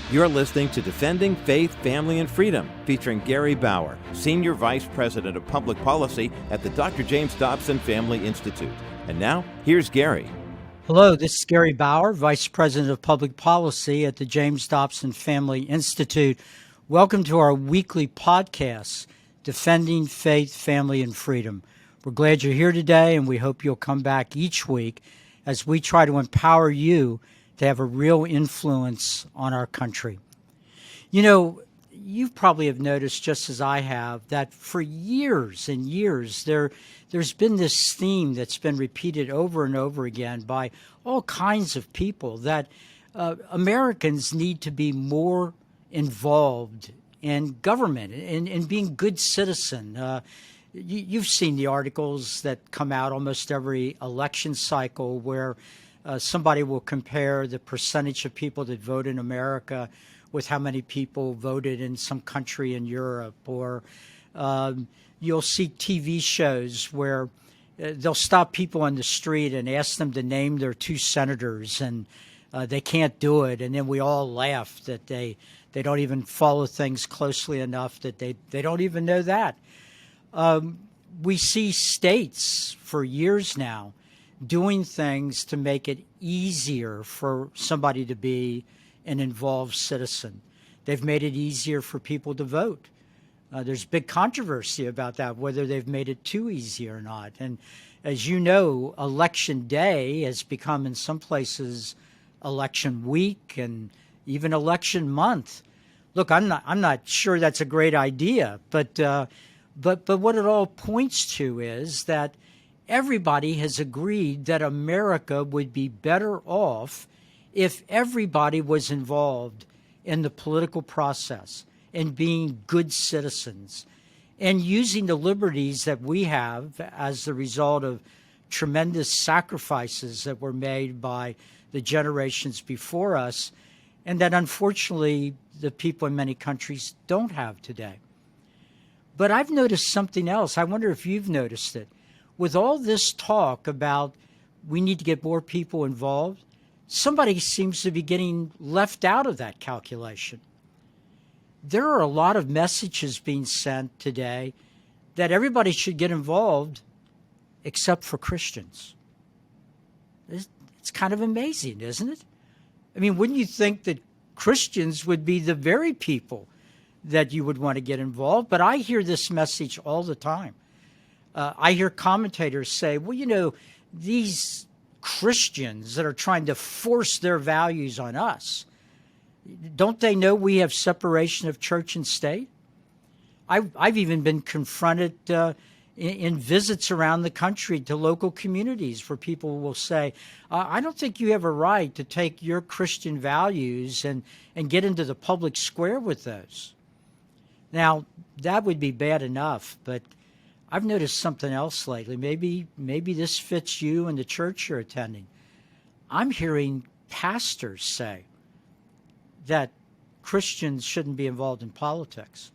You're listening to Defending Faith, Family, and Freedom, featuring Gary Bauer, Senior Vice President of Public Policy at the Dr. James Dobson Family Institute. And now, here's Gary. Hello, this is Gary Bauer, Vice President of Public Policy at the James Dobson Family Institute. Welcome to our weekly podcast, Defending Faith, Family, and Freedom. We're glad you're here today, and we hope you'll come back each week as we try to empower you to have a real influence on our country. You know, you probably have noticed, just as I have, that for years and years there's been this theme that's been repeated over and over again by all kinds of people that Americans need to be more involved in government and in being good citizen. You've seen the articles that come out almost every election cycle where somebody will compare the percentage of people that vote in America with how many people voted in some country in Europe. Or you'll see TV shows where they'll stop people on the street and ask them to name their two senators, and they can't do it. And then we all laugh that they don't even follow things closely enough, that they don't even know that. We see states for years now doing things to make it easier for somebody to be an involved citizen. They've made it easier for people to vote. There's big controversy about that, whether they've made it too easy or not. And as you know, election day has become in some places election week and even election month. Look, I'm not sure that's a great idea, but what it all points to is that everybody has agreed that America would be better off if everybody was involved in the political process and being good citizens and using the liberties that we have as the result of tremendous sacrifices that were made by the generations before us, and that unfortunately the people in many countries don't have today. But I've noticed something else. I wonder if you've noticed it. With all this talk about we need to get more people involved, somebody seems to be getting left out of that calculation. There are a lot of messages being sent today that everybody should get involved except for Christians. It's kind of amazing, isn't it? I mean, wouldn't you think that Christians would be the very people that you would want to get involved? But I hear this message all the time. I hear commentators say, well, you know, these Christians that are trying to force their values on us, don't they know we have separation of church and state? I've even been confronted in visits around the country to local communities where people will say, I don't think you have a right to take your Christian values and get into the public square with those. Now, that would be bad enough, but I've noticed something else lately. Maybe this fits you and the church you're attending. I'm hearing pastors say that Christians shouldn't be involved in politics.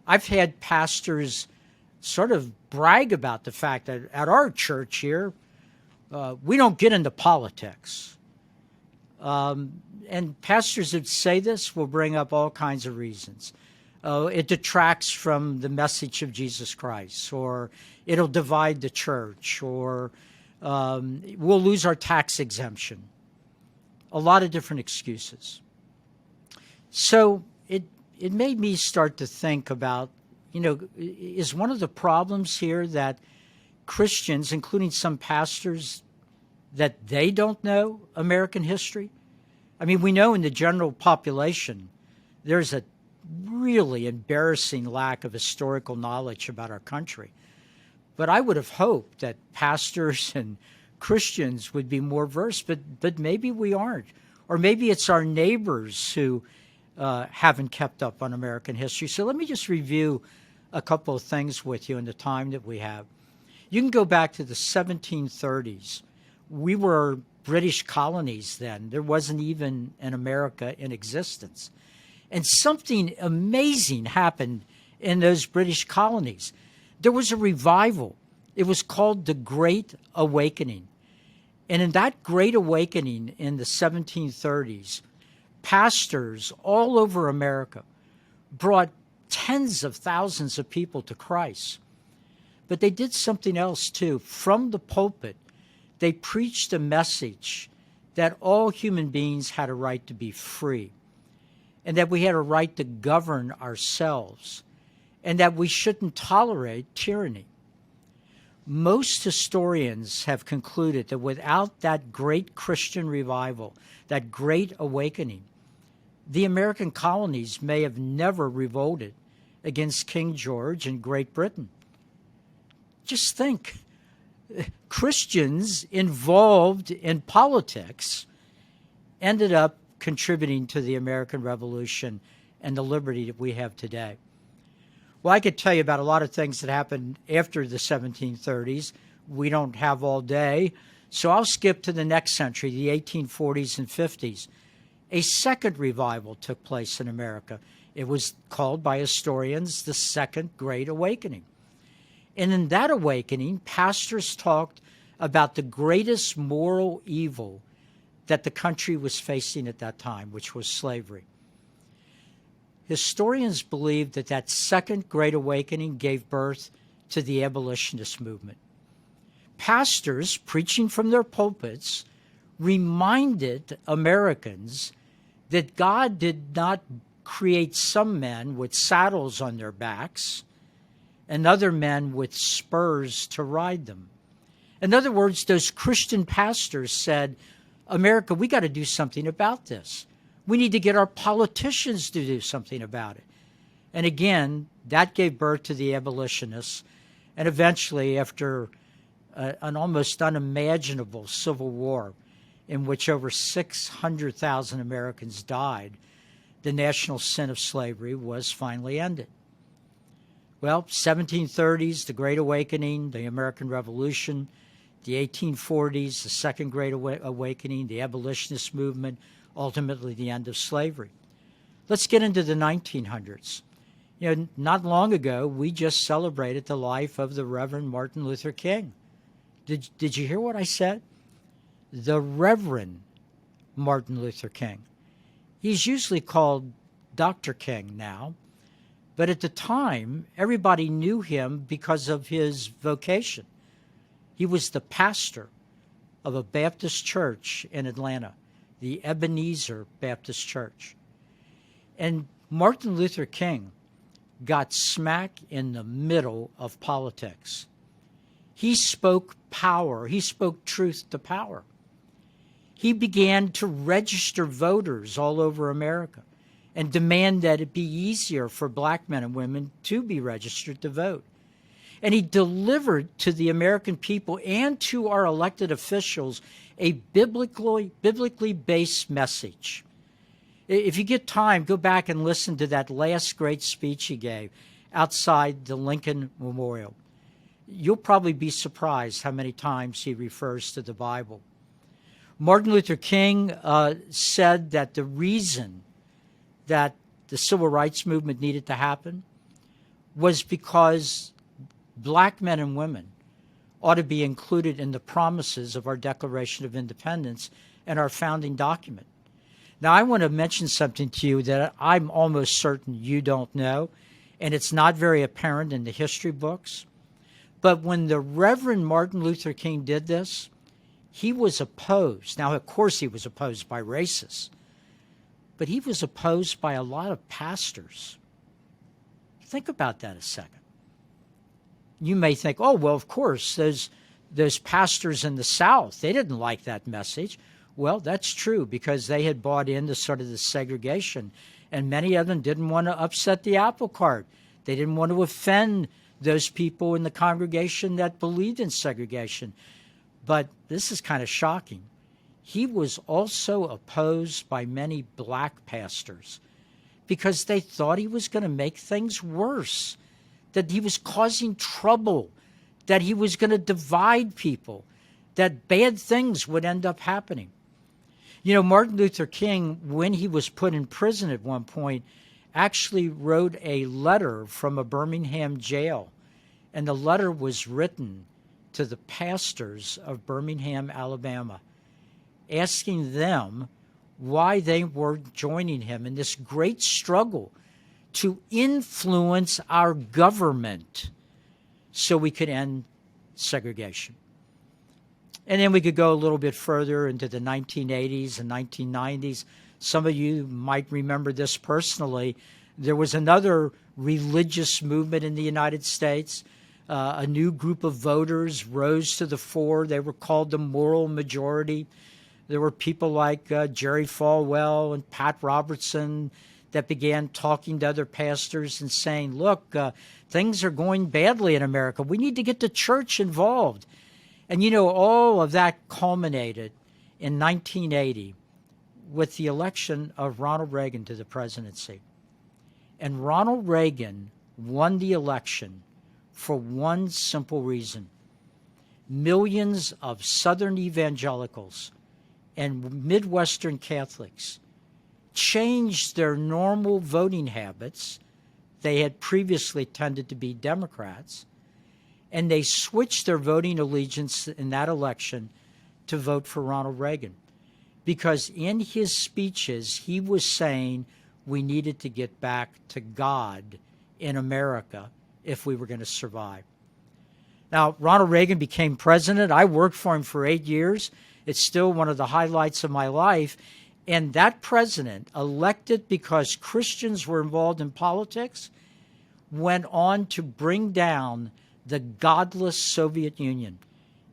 I've had pastors sort of brag about the fact that at our church here, we don't get into politics. And pastors that say this will bring up all kinds of reasons. It detracts from the message of Jesus Christ, or it'll divide the church, or we'll lose our tax exemption. A lot of different excuses. So it made me start to think about, you know, is one of the problems here that Christians, including some pastors, that they don't know American history? I mean, we know in the general population, there's a really embarrassing lack of historical knowledge about our country. But I would have hoped that pastors and Christians would be more versed, but maybe we aren't. Or maybe it's our neighbors who haven't kept up on American history. So let me just review a couple of things with you in the time that we have. You can go back to the 1730s. We were British colonies then. There wasn't even an America in existence. And something amazing happened in those British colonies. There was a revival. It was called the Great Awakening. And in that Great Awakening in the 1730s, Pastors all over America brought tens of thousands of people to Christ. But they did something else too. From the pulpit, they preached a message that all human beings had a right to be free, and that we had a right to govern ourselves, and that we shouldn't tolerate tyranny. Most historians have concluded that without that great Christian revival, that great awakening, the American colonies may have never revolted against King George in Great Britain. Just think, Christians involved in politics ended up contributing to the American Revolution and the liberty that we have today. Well, I could tell you about a lot of things that happened after the 1730s. We don't have all day, so I'll skip to the next century, the 1840s and 50s. A second revival took place in America. It was called by historians the Second Great Awakening. And in that awakening, pastors talked about the greatest moral evil that the country was facing at that time, which was slavery. Historians believe that that Second Great Awakening gave birth to the abolitionist movement. Pastors, preaching from their pulpits, reminded Americans that God did not create some men with saddles on their backs and other men with spurs to ride them. In other words, those Christian pastors said, America, we got to do something about this. We need to get our politicians to do something about it. And again, that gave birth to the abolitionists. And eventually, after an almost unimaginable civil war in which over 600,000 Americans died, the national sin of slavery was finally ended. Well, 1730s, the Great Awakening, the American Revolution, the 1840s, the Second Great Awakening, the abolitionist movement, ultimately the end of slavery. Let's get into the 1900s. You know, not long ago, we just celebrated the life of the Reverend Martin Luther King. Did you hear what I said? The Reverend Martin Luther King. He's usually called Dr. King now, but at the time, everybody knew him because of his vocation. He was the pastor of a Baptist church in Atlanta, the Ebenezer Baptist Church. And Martin Luther King got smack in the middle of politics. He spoke power. He spoke truth to power. He began to register voters all over America and demand that it be easier for black men and women to be registered to vote. And he delivered to the American people and to our elected officials a biblically based message. If you get time, go back and listen to that last great speech he gave outside the Lincoln Memorial. You'll probably be surprised how many times he refers to the Bible. Martin Luther King said that the reason that the civil rights movement needed to happen was because black men and women ought to be included in the promises of our Declaration of Independence and our founding document. Now, I want to mention something to you that I'm almost certain you don't know, and it's not very apparent in the history books. But when the Reverend Martin Luther King did this, he was opposed. Now, of course, he was opposed by racists, but he was opposed by a lot of pastors. Think about that a second. You may think, oh, well, of course, those pastors in the South, they didn't like that message. Well, that's true, because they had bought into sort of the segregation, and many of them didn't want to upset the apple cart. They didn't want to offend those people in the congregation that believed in segregation. But this is kind of shocking. He was also opposed by many black pastors because they thought he was going to make things worse, that he was causing trouble, that he was going to divide people, that bad things would end up happening. You know, Martin Luther King, when he was put in prison at one point, actually wrote a letter from a Birmingham jail, and the letter was written to the pastors of Birmingham, Alabama, asking them why they were joining him in this great struggle to influence our government so we could end segregation. And then we could go a little bit further into the 1980s and 1990s. Some of you might remember this personally. There was another religious movement in the United States. A new group of voters rose to the fore. They were called the moral majority. There were people like Jerry Falwell and Pat Robertson that began talking to other pastors and saying, look, things are going badly in America. We need to get the church involved. And, all of that culminated in 1980 with the election of Ronald Reagan to the presidency. And Ronald Reagan won the election for one simple reason. Millions of Southern evangelicals and Midwestern Catholics changed their normal voting habits. They had previously tended to be Democrats, and they switched their voting allegiance in that election to vote for Ronald Reagan. Because in his speeches, he was saying we needed to get back to God in America if we were going to survive. Now, Ronald Reagan became president. I worked for him for 8 years. It's still one of the highlights of my life. And that president, elected because Christians were involved in politics, went on to bring down the godless Soviet Union.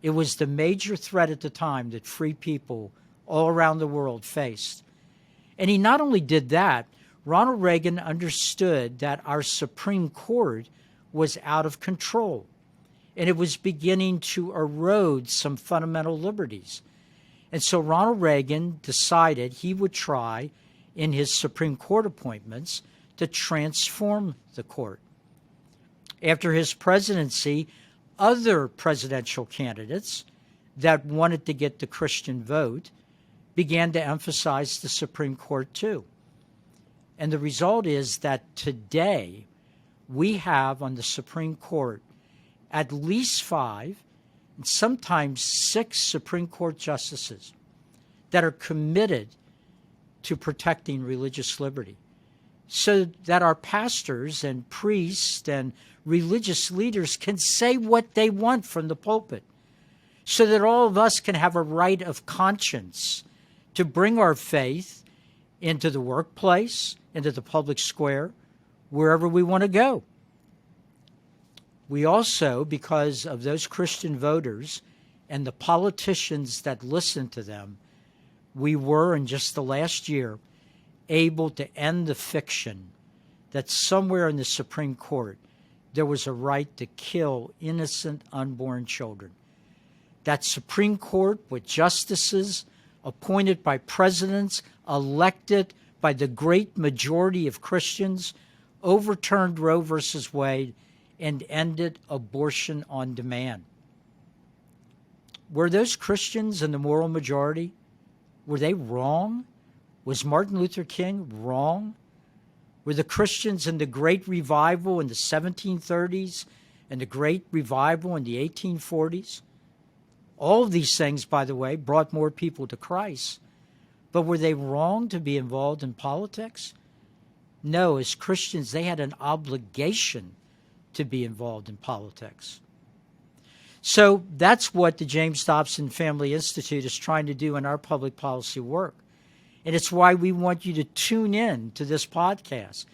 It was the major threat at the time that free people all around the world faced. And he not only did that, Ronald Reagan understood that our Supreme Court was out of control, and it was beginning to erode some fundamental liberties. And so Ronald Reagan decided he would try, in his Supreme Court appointments, to transform the court. After his presidency, other presidential candidates that wanted to get the Christian vote began to emphasize the Supreme Court too. And the result is that today we have on the Supreme Court at least 5 and sometimes 6 Supreme Court justices that are committed to protecting religious liberty, so that our pastors and priests and religious leaders can say what they want from the pulpit, so that all of us can have a right of conscience to bring our faith into the workplace, into the public square, wherever we want to go. We also, because of those Christian voters and the politicians that listened to them, we were, in just the last year, able to end the fiction that somewhere in the Supreme Court there was a right to kill innocent unborn children. That Supreme Court, with justices appointed by presidents, elected by the great majority of Christians, overturned Roe versus Wade and ended abortion on demand. Were those Christians in the moral majority, were they wrong? Was Martin Luther King wrong? Were the Christians in the Great Revival in the 1730s and the Great Revival in the 1840s? All of these things, by the way, brought more people to Christ. But were they wrong to be involved in politics? No, as Christians, they had an obligation to be involved in politics. So that's what the James Dobson Family Institute is trying to do in our public policy work. And it's why we want you to tune in to this podcast.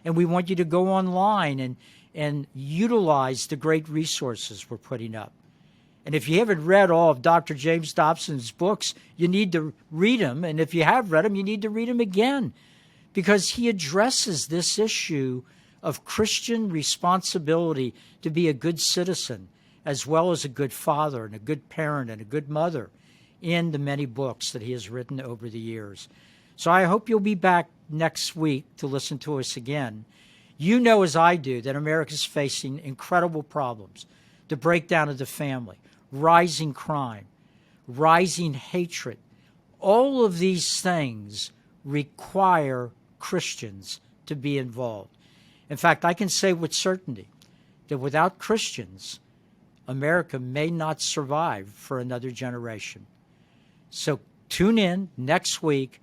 And we want you to go online and utilize the great resources we're putting up. And if you haven't read all of Dr. James Dobson's books, you need to read them. And if you have read them, you need to read them again, because he addresses this issue of Christian responsibility to be a good citizen, as well as a good father and a good parent and a good mother, in the many books that he has written over the years. So I hope you'll be back next week to listen to us again. You know, as I do, that America's facing incredible problems: the breakdown of the family, rising crime, rising hatred. All of these things require Christians to be involved. In fact, I can say with certainty that without Christians, America may not survive for another generation. So tune in next week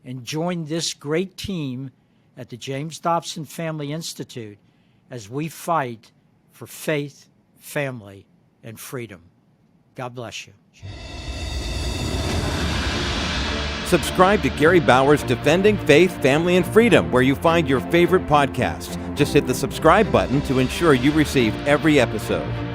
and join this great team at the James Dobson Family Institute as we fight for faith, family, and freedom. God bless you. Subscribe to Gary Bauer's Defending Faith, Family, and Freedom, where you find your favorite podcasts. Just hit the subscribe button to ensure you receive every episode.